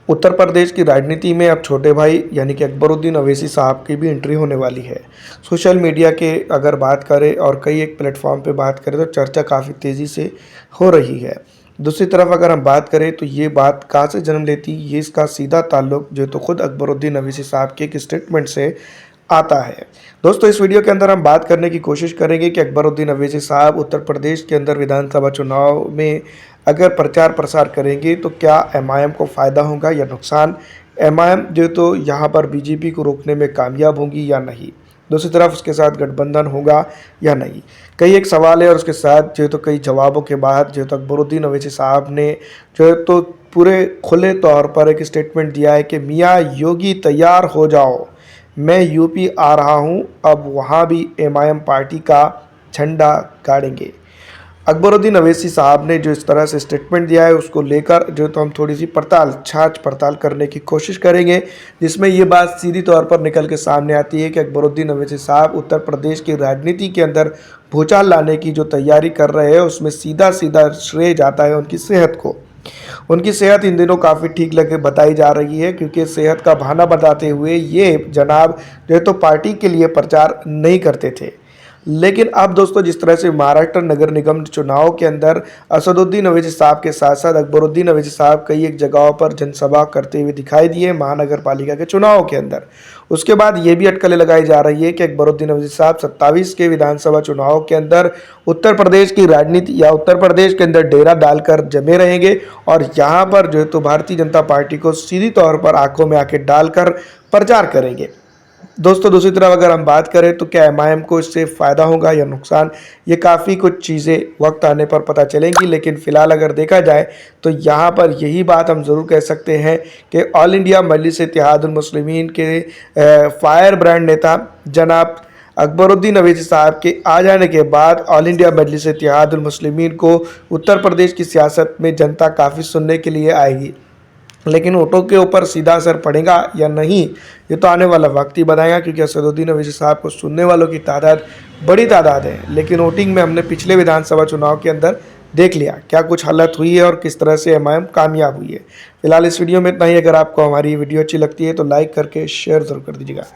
उत्तर प्रदेश की राजनीति में अब छोटे भाई यानी कि अकबरुद्दीन अवैसी साहब की भी एंट्री होने वाली है। सोशल मीडिया के अगर बात करें और कई एक प्लेटफॉर्म पे बात करें तो चर्चा काफ़ी तेज़ी से हो रही है। दूसरी तरफ अगर हम बात करें तो ये बात कहाँ से जन्म लेती, ये इसका सीधा ताल्लुक जो तो खुद अकबरुद्दीन अवैसी साहब के एक स्टेटमेंट से आता है। दोस्तों, इस वीडियो के अंदर हम बात करने की कोशिश करेंगे कि अकबरुद्दीन अवैसी साहब उत्तर प्रदेश के अंदर विधानसभा चुनाव में अगर प्रचार प्रसार करेंगे तो क्या एमआईएम को फ़ायदा होगा या नुकसान, एमआईएम जो तो यहाँ पर बीजेपी को रोकने में कामयाब होगी या नहीं, दूसरी तरफ उसके साथ गठबंधन होगा या नहीं। कई एक सवाल है और उसके साथ जो तो कई जवाबों के बाद जो तो अकबरुद्दीन अवैसी साहब ने जो तो पूरे खुले तौर पर एक स्टेटमेंट दिया है कि मियाँ योगी तैयार हो जाओ, मैं यूपी आ रहा हूं, अब वहां भी एमआईएम पार्टी का झंडा गाड़ेंगे। अकबरुद्दीन अवैसी साहब ने जो इस तरह से स्टेटमेंट दिया है उसको लेकर जो तो हम थोड़ी सी छाछ पड़ताल करने की कोशिश करेंगे, जिसमें ये बात सीधी तौर पर निकल के सामने आती है कि अकबरुद्दीन अवैसी साहब उत्तर प्रदेश की राजनीति के अंदर भूचाल लाने की जो तैयारी कर रहे हैं उसमें सीधा सीधा श्रेय जाता है उनकी सेहत को। उनकी सेहत इन दिनों काफ़ी ठीक लगे बताई जा रही है, क्योंकि सेहत का बहाना बताते हुए ये जनाब जो तो पार्टी के लिए प्रचार नहीं करते थे। लेकिन अब दोस्तों, जिस तरह से महाराष्ट्र नगर निगम चुनाव के अंदर असदुद्दीन अवैसी साहब के साथ साथ अकबरुद्दीन अवैसी साहब कई एक जगहों पर जनसभा करते हुए दिखाई दिए महानगर पालिका के चुनाव के अंदर, उसके बाद ये भी अटकलें लगाई जा रही है कि अकबरुद्दीन अवैसी साहब 27 के विधानसभा चुनाव के अंदर उत्तर प्रदेश की राजनीति या उत्तर प्रदेश के अंदर डेरा डालकर जमे रहेंगे और यहाँ पर जो है तो भारतीय जनता पार्टी को सीधी तौर पर आंखों में आंखें डालकर प्रचार करेंगे। दोस्तों, दूसरी तरफ अगर हम बात करें तो क्या एमआईएम को इससे फ़ायदा होगा या नुकसान, ये काफ़ी कुछ चीज़ें वक्त आने पर पता चलेंगी। लेकिन फ़िलहाल अगर देखा जाए तो यहाँ पर यही बात हम ज़रूर कह सकते हैं कि ऑल इंडिया मजलिस इत्तेहादुल मुस्लिमीन के फायर ब्रांड नेता जनाब अकबरुद्दीन अवैसी साहब के आ जाने के बाद ऑल इंडिया मजलिस इत्तेहादुल मुस्लिमीन को उत्तर प्रदेश की सियासत में जनता काफ़ी सुनने के लिए आएगी। लेकिन वोटों के ऊपर सीधा असर पड़ेगा या नहीं, ये तो आने वाला वक्त ही बताएगा, क्योंकि असदुद्दीन अवैसी साहब को सुनने वालों की तादाद बड़ी तादाद है। लेकिन वोटिंग में हमने पिछले विधानसभा चुनाव के अंदर देख लिया क्या कुछ हालत हुई है और किस तरह से एमआईएम कामयाब हुई है। फिलहाल इस वीडियो में इतना ही। अगर आपको हमारी वीडियो अच्छी लगती है तो लाइक करके शेयर ज़रूर कर दीजिएगा।